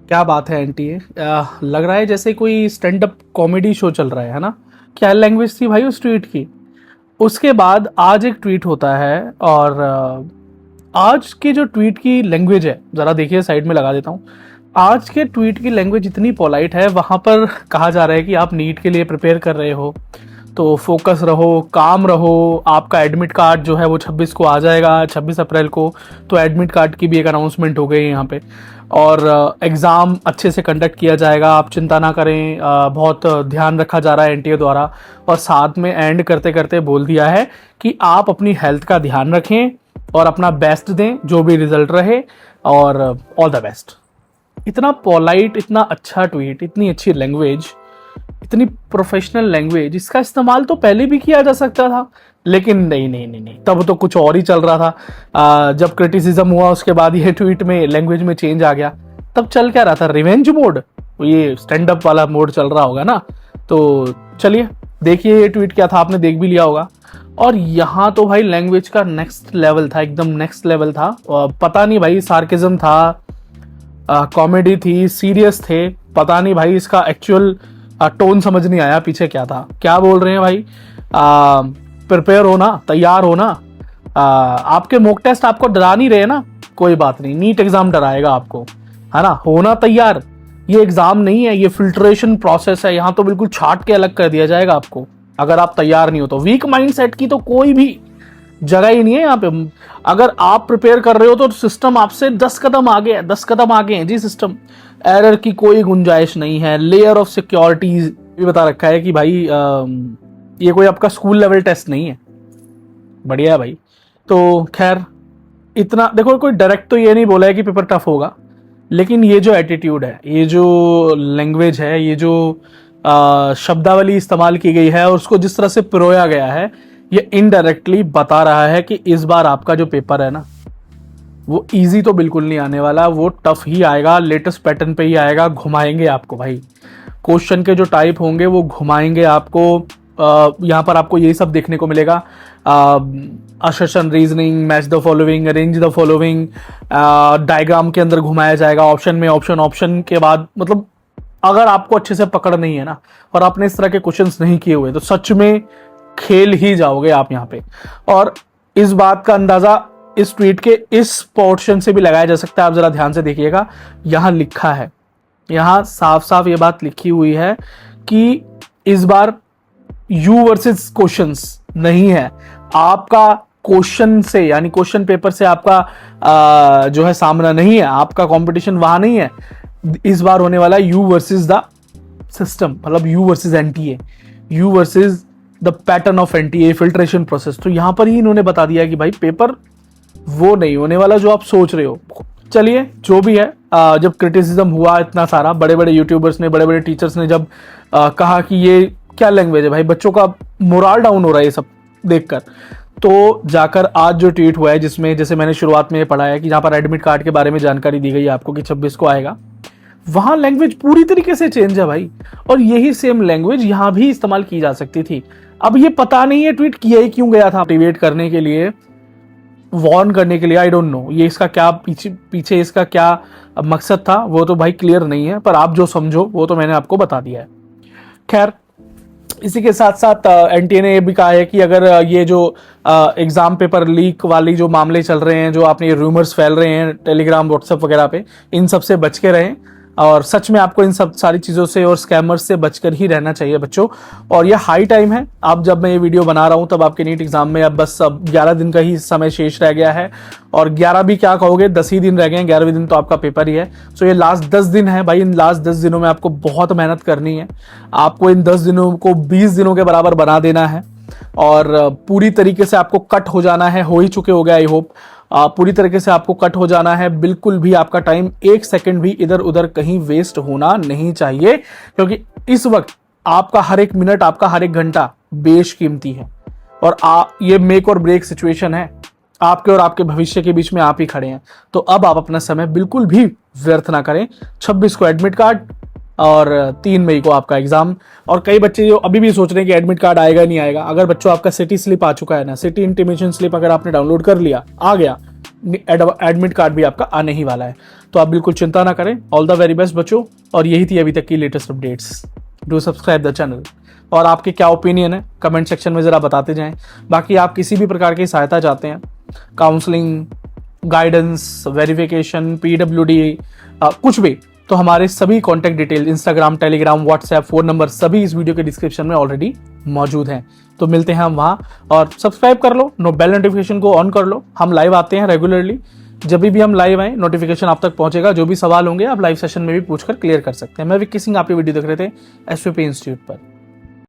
क्या बात है आंटी, लग रहा है जैसे कोई स्टैंड अप कॉमेडी शो चल रहा है ना। क्या लैंग्वेज थी भाई उस ट्वीट की। उसके बाद आज एक ट्वीट होता है और आज के जो ट्वीट की लैंग्वेज है, जरा देखिए साइड में लगा देता हूँ। आज के ट्वीट की लैंग्वेज इतनी पोलाइट है, वहां पर कहा जा रहा है कि आप नीट के लिए प्रिपेयर कर रहे हो तो फोकस रहो, काम रहो। आपका एडमिट कार्ड जो है वो 26 को आ जाएगा, 26 अप्रैल को। तो एडमिट कार्ड की भी एक अनाउंसमेंट हो गई है यहाँ पे। और एग्ज़ाम अच्छे से कंडक्ट किया जाएगा, आप चिंता ना करें। बहुत ध्यान रखा जा रहा है एनटीए द्वारा। और साथ में एंड करते करते बोल दिया है कि आप अपनी हेल्थ का ध्यान रखें और अपना बेस्ट दें, जो भी रिजल्ट रहे, और ऑल द बेस्ट। इतना पोलाइट, इतना अच्छा ट्वीट, इतनी अच्छी लैंग्वेज, इतनी प्रोफेशनल लैंग्वेज, इसका इस्तेमाल तो पहले भी किया जा सकता था। लेकिन नहीं नहीं नहीं नहीं, तब तो कुछ और ही चल रहा था। जब क्रिटिसिज्म हुआ उसके बाद ये ट्वीट में लैंग्वेज में चेंज आ गया। तब चल क्या रहा था, रिवेंज मोड, ये स्टैंड अप वाला मोड चल रहा होगा ना। तो चलिए देखिए ये ट्वीट क्या था, आपने देख भी लिया होगा। और यहाँ तो भाई लैंग्वेज का नेक्स्ट लेवल था, एकदम नेक्स्ट लेवल था। पता नहीं भाई सार्केज्म था, कॉमेडी थी, सीरियस थे, पता नहीं भाई इसका एक्चुअल टोन समझ नहीं आया पीछे क्या था। क्या बोल रहे हैं भाई, प्रिपेयर होना, तैयार होना। आपके मॉक टेस्ट आपको डरा नहीं रहे ना, कोई बात नहीं, नीट एग्जाम डराएगा आपको, है ना। होना तैयार, ये एग्जाम नहीं है, ये फिल्ट्रेशन प्रोसेस है। यहाँ तो बिल्कुल छाट के अलग कर दिया जाएगा आपको अगर आप तैयार नहीं हो तो। वीक माइंडसेट की तो कोई भी जगह ही नहीं है यहाँ पे। अगर आप प्रिपेयर कर रहे हो तो सिस्टम आपसे 10 कदम आगे है, 10 कदम आगे है जी सिस्टम। एरर की कोई गुंजाइश नहीं है। लेयर ऑफ सिक्योरिटी भी बता रखा है कि भाई ये कोई आपका स्कूल लेवल टेस्ट नहीं है। बढ़िया है भाई। तो खैर इतना देखो, कोई डायरेक्ट तो ये नहीं बोला है कि पेपर टफ होगा, लेकिन ये जो एटीट्यूड है, ये जो लैंग्वेज है, ये जो शब्दावली इस्तेमाल की गई है और उसको जिस तरह से पिरोया गया है, ये इनडायरेक्टली बता रहा है कि इस बार आपका जो पेपर है ना, वो इजी तो बिल्कुल नहीं आने वाला, वो टफ ही आएगा, लेटेस्ट पैटर्न पे ही आएगा। घुमाएंगे आपको भाई, क्वेश्चन के जो टाइप होंगे वो घुमाएंगे आपको। यहाँ पर आपको यही सब देखने को मिलेगा। Assertion, reasoning, match the following, arrange the following, diagram के अंदर घुमाया जाएगा, ऑप्शन में ऑप्शन के बाद। मतलब अगर आपको अच्छे से पकड़ नहीं है ना, और आपने इस तरह के क्वेश्चंस नहीं किए हुए, तो सच में खेल ही जाओगे आप यहाँ पे। और इस बात का अंदाजा इस ट्वीट के इस पोर्शन से भी लगाया जा सकता है। आप जरा ध्यान से देखिएगा, यहां लिखा है, यहां साफ साफ ये बात लिखी हुई है कि इस बार यू वर्सेस क्वेश्चंस नहीं है। आपका क्वेश्चन से, यानी क्वेश्चन पेपर से आपका जो है सामना नहीं है, आपका कंपटीशन वहां नहीं है। इस बार होने वाला यू वर्सेस द सिस्टम, मतलब you versus NTA, you versus the pattern of NTA filtration process. तो यहां पर ही इन्होंने बता दिया कि भाई पेपर वो नहीं होने वाला जो आप सोच रहे हो। चलिए जो भी है, जब क्रिटिसिज्म हुआ इतना सारा, बड़े बड़े यूट्यूबर्स ने, बड़े बड़े टीचर्स ने जब कहा कि ये क्या लैंग्वेज है भाई, बच्चों का मोराल डाउन हो रहा है ये सब देखकर, तो जाकर आज जो ट्वीट हुआ है, जिसमें जैसे मैंने शुरुआत में पढ़ा है कि जहां पर एडमिट कार्ड के बारे में जानकारी दी गई है आपको कि 26 को आएगा, वहां लैंग्वेज पूरी तरीके से चेंज है भाई। और यही सेम लैंग्वेज यहां भी इस्तेमाल की जा सकती थी। अब ये पता नहीं है ट्वीट किया ही क्यों गया था, मोटिवेट करने के लिए, वॉर्न करने के लिए, आई डोंट नो। ये इसका क्या पीछे इसका क्या मकसद था, वो तो भाई क्लियर नहीं है, पर आप जो समझो वो तो मैंने आपको बता दिया है। खैर, इसी के साथ साथ एनटीए ने यह भी कहा है कि अगर ये जो एग्जाम पेपर लीक वाली जो मामले चल रहे हैं, जो आपने रूमर्स फैल रहे हैं टेलीग्राम, व्हाट्सएप वगैरह पे, इन सब से बच के रहें। और सच में आपको इन सब सारी चीज़ों से और स्कैमर्स से बचकर ही रहना चाहिए बच्चों। और ये हाई टाइम है, अब जब मैं ये वीडियो बना रहा हूँ तब आपके नीट एग्जाम में अब 11 दिन का ही समय शेष रह गया है। और 11 भी क्या कहोगे, 10 ही दिन रह गए हैं, 11वें दिन तो आपका पेपर ही है। सो ये लास्ट 10 दिन है भाई, इन लास्ट 10 दिनों में आपको बहुत मेहनत करनी है। आपको इन 10 दिनों को 20 दिनों के बराबर बना देना है और पूरी तरीके से आपको कट हो जाना है। हो ही चुके हो गए आई होप। पूरी तरीके से आपको कट हो जाना है। बिल्कुल भी आपका टाइम 1 सेकंड भी इधर उधर कहीं वेस्ट होना नहीं चाहिए, क्योंकि इस वक्त आपका हर एक मिनट, आपका हर एक घंटा बेशकीमती है। और ये मेक और ब्रेक सिचुएशन है, आपके और आपके भविष्य के बीच में आप ही खड़े हैं। तो अब आप अपना समय बिल्कुल भी व्यर्थ ना करें। 26 को एडमिट कार्ड और 3 मई को आपका एग्जाम। और कई बच्चे जो अभी भी सोच रहे हैं कि एडमिट कार्ड आएगा नहीं आएगा, अगर बच्चों आपका सिटी स्लिप आ चुका है ना, सिटी इंटीमेशन स्लिप अगर आपने डाउनलोड कर लिया, आ गया, एडमिट कार्ड भी आपका आने ही वाला है। तो आप बिल्कुल चिंता ना करें। ऑल द वेरी बेस्ट बच्चों। और यही थी अभी तक की latest updates. Do subscribe the channel. और आपके क्या ओपिनियन है कमेंट सेक्शन में ज़रा बताते जाएं। बाकी आप किसी भी प्रकार की सहायता चाहते हैं, काउंसलिंग, गाइडेंस, वेरिफिकेशन, PWD, कुछ भी, तो हमारे सभी contact detail Instagram, Telegram, WhatsApp, phone number सभी इस वीडियो के डिस्क्रिप्शन में ऑलरेडी मौजूद हैं। तो मिलते हैं हम वहाँ। और सब्सक्राइब कर लो, बेल नोटिफिकेशन को ऑन कर लो। हम लाइव आते हैं रेगुलरली। जब भी हम लाइव आए नोटिफिकेशन आप तक पहुंचेगा। जो भी सवाल होंगे आप लाइव सेशन में भी पूछकर क्लियर कर सकते हैं। मैं विक्की सिंह, आप ये वीडियो देख रहे थे SVP इंस्टीट्यूट पर।